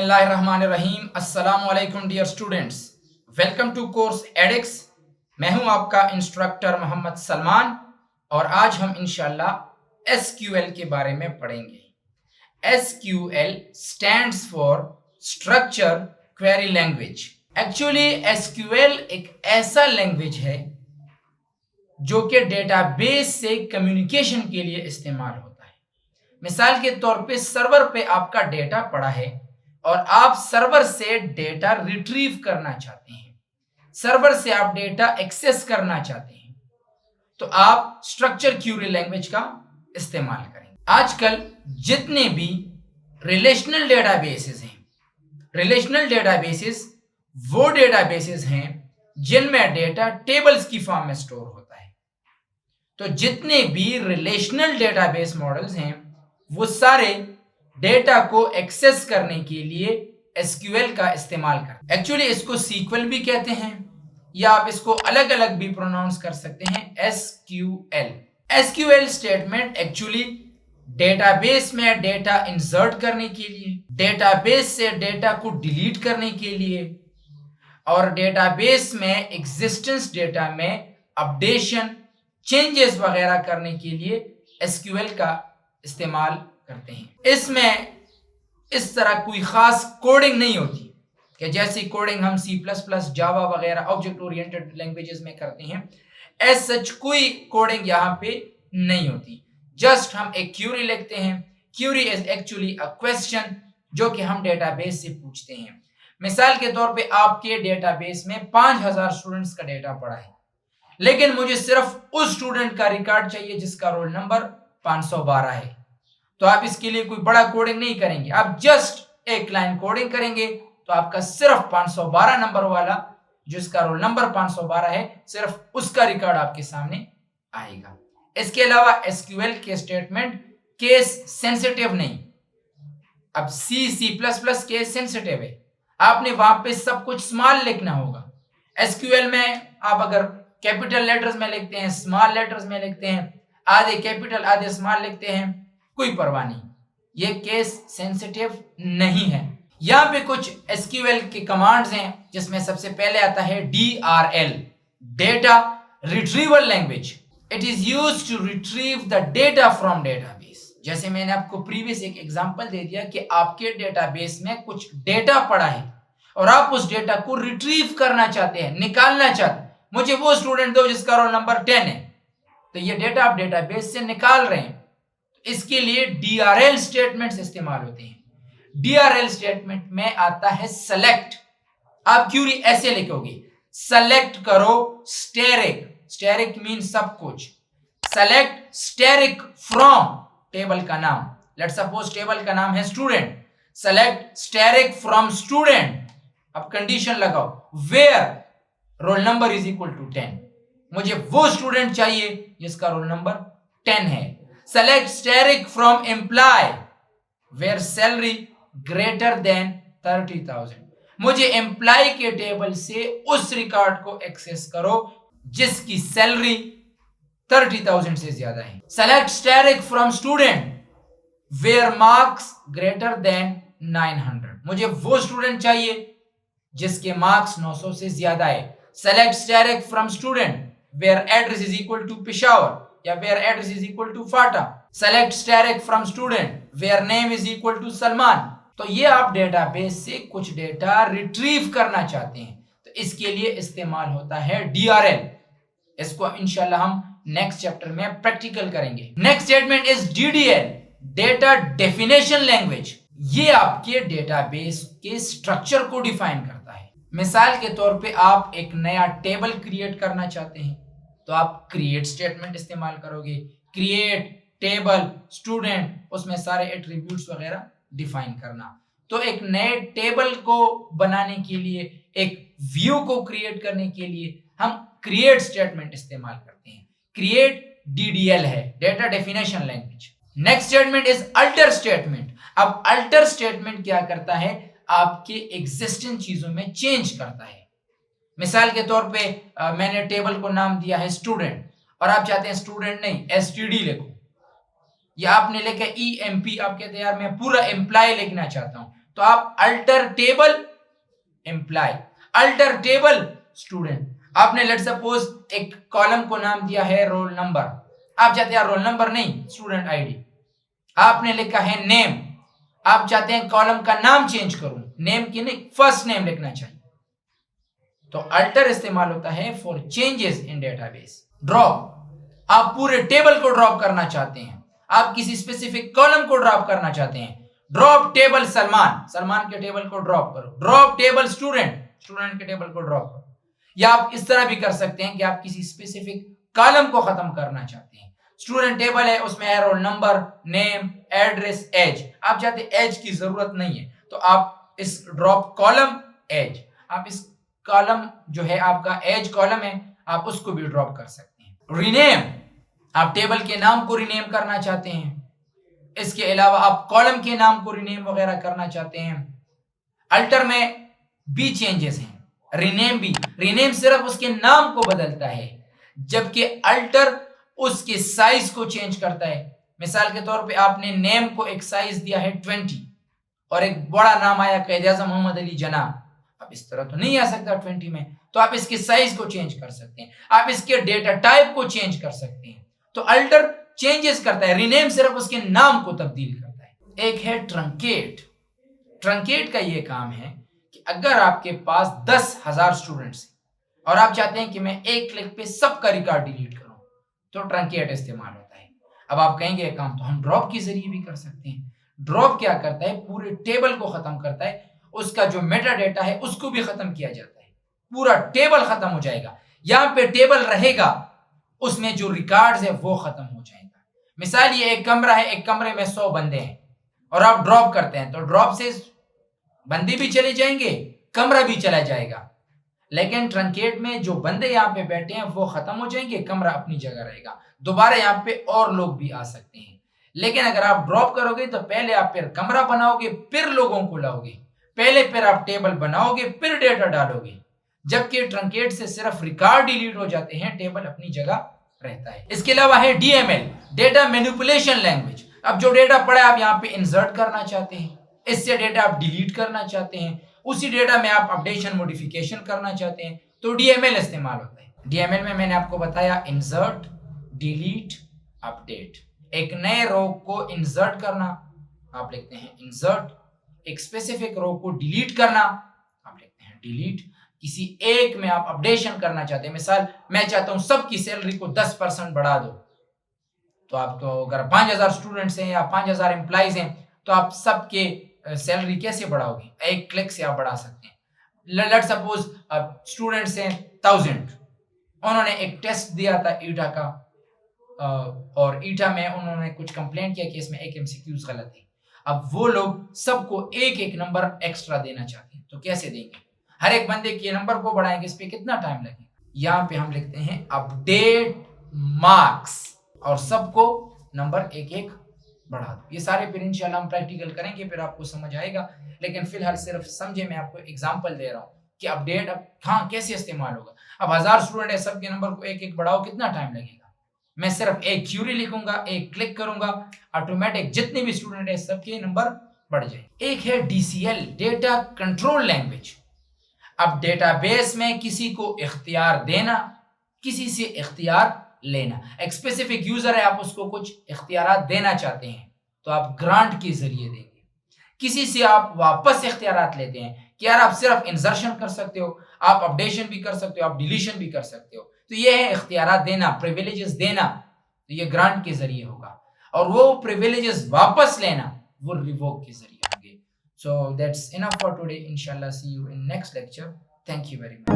बिस्मिल्लाहिर्रहमानिर्रहीम। अस्सलाम वालेकुम dear students, welcome to course Edix. मैं हूं आपका इंस्ट्रक्टर मोहम्मद सलमान और आज हम इंशाल्लाह एसक्यूएल के बारे में पढ़ेंगे। SQL stands for structure query language. Actually SQL एक ऐसा लैंग्वेज है जो कि डेटाबेस से कम्युनिकेशन के लिए इस्तेमाल होता है। मिसाल के तौर पे सर्वर पे आपका डेटा पड़ा है और आप सर्वर से डेटा रिट्रीव करना चाहते हैं, सर्वर से आप डेटा एक्सेस करना चाहते हैं, तो आप स्ट्रक्चर क्यूरी लैंग्वेज का इस्तेमाल करेंगे। आजकल जितने भी रिलेशनल डेटाबेसेस हैं, रिलेशनल डेटाबेसेस वो डेटाबेसेस हैं जिनमें डेटा टेबल्स की फॉर्म में स्टोर होता है। तो जितने भी रिलेशनल डेटाबेस मॉडल्स हैं वो सारे डेटा को एक्सेस करने के लिए एसक्यूएल का इस्तेमाल करते हैं। एक्चुअली इसको सीक्वल भी कहते हैं या आप इसको अलग अलग भी प्रोनाउंस कर सकते हैं, SQL. SQL statement actually database में डेटा इंसर्ट करने के लिए, डेटाबेस से डेटा को डिलीट करने के लिए और डेटाबेस में एग्जिस्टेंस डेटा में अपडेशन, चेंजेस वगैरह करने के लिए एसक्यूएल का इस्तेमाल करते हैं। इसमें इस तरह कोई खास कोडिंग नहीं होती कि जैसी कोडिंग हम सी प्लस प्लस, जावा वगैरह ऑब्जेक्ट ओरिएंटेड लैंग्वेजेस में करते हैं, एज सच कोई कोडिंग यहाँ पे नहीं होती। जस्ट हम एक क्यूरी लिखते हैं। Query is actually a question जो कि हम डेटाबेस से पूछते हैं। मिसाल के तौर पे आपके डेटाबेस में 5000 स्टूडेंट्स का डेटा पड़ा है, लेकिन मुझे सिर्फ उस स्टूडेंट का रिकॉर्ड चाहिए जिसका रोल नंबर 512 है। तो आप इसके लिए कोई बड़ा कोडिंग नहीं करेंगे, आप जस्ट एक लाइन कोडिंग करेंगे तो आपका सिर्फ 512 नंबर वाला जिसका रोल नंबर 512 है, सिर्फ उसका रिकॉर्ड आपके सामने आएगा। इसके अलावा एसक्यूएल के स्टेटमेंट केस सेंसिटिव नहीं। अब C plus plus case sensitive है, आपने वहां पे सब कुछ स्मॉल लिखना होगा। एसक्यूएल में आप अगर कैपिटल लेटर्स में लिखते हैं, स्मॉल लेटर्स में लिखते हैं, आधे कैपिटल आधे स्मॉल लिखते हैं, कोई परवाह नहीं, ये केस सेंसिटिव नहीं है। यहां पे कुछ एसक्यूएल के कमांड्स हैं जिसमें सबसे पहले आता है DRL, data retrieval language. It is used to retrieve the data from database. जैसे मैंने आपको प्रीवियस एक एग्जांपल दे दिया कि आपके डेटाबेस में कुछ डेटा पड़ा है और आप उस डेटा को रिट्रीव करना चाहते हैं, निकालना चाहते हैं। मुझे वो स्टूडेंट दो जिसका रोल नंबर 10 है, तो ये डेटा आप डेटाबेस से निकाल रहे हैं, तो इसके लिए DRL स्टेटमेंट्स इस्तेमाल होते हैं। DRL स्टेटमेंट में आता है सेलेक्ट। आप क्यूरी ऐसे लिखोगे, सेलेक्ट करो स्टेरिक, स्टेरिक मीन सब कुछ, सेलेक्ट स्टेरिक फ्रॉम टेबल का नाम। लेट्स सपोज टेबल का नाम है student, select asterisk from student. अब कंडीशन लगाओ, where roll number is equal to 10। मुझे वो स्टूडेंट चाहिए जिसका रोल नंबर 10 है। Select asterisk from employee where salary greater than 30,000। मुझे एम्प्लॉय के टेबल से उस रिकॉर्ड को एक्सेस करो जिसकी सैलरी 30,000 से ज्यादा है। Select asterisk from student where marks greater than 900। मुझे वो स्टूडेंट चाहिए जिसके मार्क्स 900 से ज्यादा है। Select asterisk from student where address is equal to Peshawar या where address is equal to FATA. Select asterisk from student where name is equal to Salman. तो ये आप डेटाबेस से कुछ डेटा रिट्रीव करना चाहते हैं, तो इसके लिए इस्तेमाल होता है DRL। इसको इंशाल्लाह हम नेक्स्ट चैप्टर में प्रैक्टिकल करेंगे। Next statement is DDL, data definition language. ये आपके डेटाबेस के स्ट्रक्चर को डिफाइन करता है। मिसाल के तौर पे आप एक नया टेबल क्रिएट करना चाहते हैं तो आप क्रिएट स्टेटमेंट इस्तेमाल करोगे। क्रिएट टेबल स्टूडेंट, उसमें सारे एट्रीब्यूट्स वगैरह डिफाइन करना। तो एक नए टेबल को बनाने के लिए, एक व्यू को क्रिएट करने के लिए हम क्रिएट स्टेटमेंट इस्तेमाल करते हैं। क्रिएट DDL है, data definition language. Next statement is alter statement. अब अल्टर स्टेटमेंट क्या करता है, आपके एग्जिस्टिंग चीजों में चेंज करता है। मिसाल के तौर पे मैंने टेबल को नाम दिया है स्टूडेंट और आप चाहते हैं स्टूडेंट नहीं STD लिखो, या आपने लिखा EMP, आप कहते हैं यार मैं पूरा एम्प्लॉय लिखना चाहता हूं, तो आप alter table employee, alter table student. आपने लेट सपोज एक कॉलम को नाम दिया है रोल नंबर, आप चाहते हैं रोल नंबर नहीं स्टूडेंट आईडी। आपने लिखा है नेम, आप चाहते हैं कॉलम का नाम चेंज करूं, नेम की नहीं फर्स्ट नेम लिखना चाहिए, तो अल्टर इस्तेमाल होता है for changes in database. Drop, आप पूरे टेबल को ड्रॉप करना चाहते हैं, आप किसी स्पेसिफिक कॉलम को ड्रॉप करना चाहते हैं, ड्रॉप टेबल सलमान, सलमान के टेबल को ड्रॉप करो। ड्रॉप टेबल स्टूडेंट, स्टूडेंट के टेबल को ड्रॉप करो। या आप इस तरह भी कर सकते हैं कि आप किसी स्पेसिफिक कॉलम को खत्म करना चाहते हैं, स्टूडेंट टेबल है उसमें है roll number, name, address, age, आप चाहते हैं एज की जरूरत नहीं है तो आप इस ड्रॉप कॉलम एज, आप इस कॉलम जो है आपका एज कॉलम है आप उसको भी ड्रॉप कर सकते हैं। रीनेम, आप टेबल के नाम को रीनेम करना चाहते हैं, इसके अलावा आप कॉलम के नाम को रीनेम वगैरह करना चाहते हैं। अल्टर में भी चेंजेस हैं, रीनेम भी, रीनेम सिर्फ उसके नाम को बदलता है जबकि अल्टर उसके साइज को चेंज करता है। मिसाल के तौर पे आपने नेम को एक साइज दिया है 20 और एक बड़ा नाम आया क़ायद-ए-आज़म मोहम्मद अली जिन्ना, अब इस तरह तो नहीं आ सकता 20 में, तो आप इसके साइज को चेंज कर सकते हैं, आप इसके डेटा टाइप को चेंज कर सकते हैं। तो अल्टर चेंजेस करता है, रीनेम सिर्फ उसके नाम को तब्दील करता है। एक है ट्रंकेट, ट्रंकेट का ये काम है कि अगर आपके पास 10,000 स्टूडेंट्स हैं और आप चाहते हैं कि मैं एक क्लिक पे सबका रिकॉर्ड डिलीट करूं तो ट्रंकेट इस्तेमाल होता है। अब आप कहेंगे ये काम तो हम ड्रॉप के जरिए भी कर सकते हैं। ड्रॉप क्या करता है, पूरे टेबल को खत्म करता है, उसका जो मेटा डेटा है उसको भी खत्म किया जाता है, पूरा टेबल खत्म हो जाएगा। यहां पे टेबल रहेगा, उसमें जो रिकॉर्ड्स है वो खत्म हो जाएगा। मिसाल ये एक कमरा है, एक कमरे में 100 बंदे हैं और आप ड्रॉप करते हैं तो ड्रॉप से बंदे भी चले जाएंगे, कमरा भी चला जाएगा। लेकिन ट्रंकेट में जो बंदे यहाँ पे बैठे हैं वो खत्म हो जाएंगे, कमरा अपनी जगह रहेगा, दोबारा यहाँ पे और लोग भी आ सकते हैं। लेकिन अगर आप ड्रॉप करोगे तो पहले आप फिर कमरा बनाओगे, फिर लोगों को लाओगे, पहले फिर आप टेबल बनाओगे, फिर डेटा डालोगे। जबकि ट्रंकेट से सिर्फ रिकॉर्ड डिलीट हो जाते हैं, टेबल अपनी जगह रहता है। इसके अलावा है डीएमएल, डेटा मैनिपुलेशन लैंग्वेज। अब जो डेटा पड़ा है आप यहाँ पे इंसर्ट करना चाहते हैं, इससे डेटा आप डिलीट करना चाहते हैं, उसी डेटा में आप अपडेशन मॉडिफिकेशन करना चाहते हैं तो डीएमएल इस्तेमाल होता है। डीएमएल में मैंने आपको बताया इंसर्ट, डिलीट, अपडेट। एक नए रो को इंसर्ट करना, आप लिखते हैं इंसर्ट। एक स्पेसिफिक रो को डिलीट करना, आप लिखते हैं डिलीट। किसी एक में आप अपडेशन करना चाहते हैं, मिसाल मैं चाहता हूं सबकी सैलरी को 10% बढ़ा दो, तो आपको अगर 5,000 स्टूडेंट्स हैं या 5,000 एम्प्लॉइज हैं तो आप सबके सैलरी कैसे बढ़ाओगे, एक क्लिक से आप बढ़ा सकते हैं। लेट्स सपोज स्टूडेंट्स हैं 1000, उन्होंने एक टेस्ट दिया था ईटा का और ईटा में उन्होंने कुछ कंप्लेंट किया कि इसमें एक एमसीक्यूज गलत है। अब वो लोग सबको एक एक नंबर एक्स्ट्रा देना चाहते हैं तो कैसे देंगे, हर एक बंदे के नंबर को बढ़ाएंगे, इस पे कितना टाइम लगेगा। यहाँ पे हम लिखते हैं अपडेट मार्क्स और सबको नंबर एक एक बढ़ा दो। ये सारे फिर इंशाल्लाह हम प्रैक्टिकल करेंगे, फिर आपको समझ आएगा, लेकिन फिलहाल सिर्फ समझे, मैं आपको एग्जांपल दे रहा हूँ कि अपडेट अब हाँ कैसे इस्तेमाल होगा। अब 1000 स्टूडेंट है, सबके नंबर को एक एक बढ़ाओ, कितना टाइम लगेगा। मैं सिर्फ एक क्यूरी लिखूंगा, एक क्लिक करूंगा, ऑटोमेटिक जितने भी स्टूडेंट है सबके नंबर बढ़ जाए। एक है डीसीएल, डेटा कंट्रोल लैंग्वेज। अब डेटाबेस में किसी को इख्तियार देना, किसी से इख्तियार लेना। एक स्पेसिफिक यूजर है, आप उसको कुछ इख्तियारात देना चाहते हैं तो आप ग्रांट के जरिए देंगे। किसी से आप वापस इख्तियारात लेते हैं कि यार आप सिर्फ इंसर्शन कर सकते हो, आप अपडेशन भी कर सकते हो, आप डिलीशन भी कर सकते हो, तो ये है इख्तियारात देना, प्रिविलेजेस देना, तो ये ग्रांट के जरिए होगा। और वो प्रिविलेजेस वापस लेना वो रिवोक के जरिए होंगे। So that's enough for today, इंशाल्लाह see you in next lecture. Thank you very much.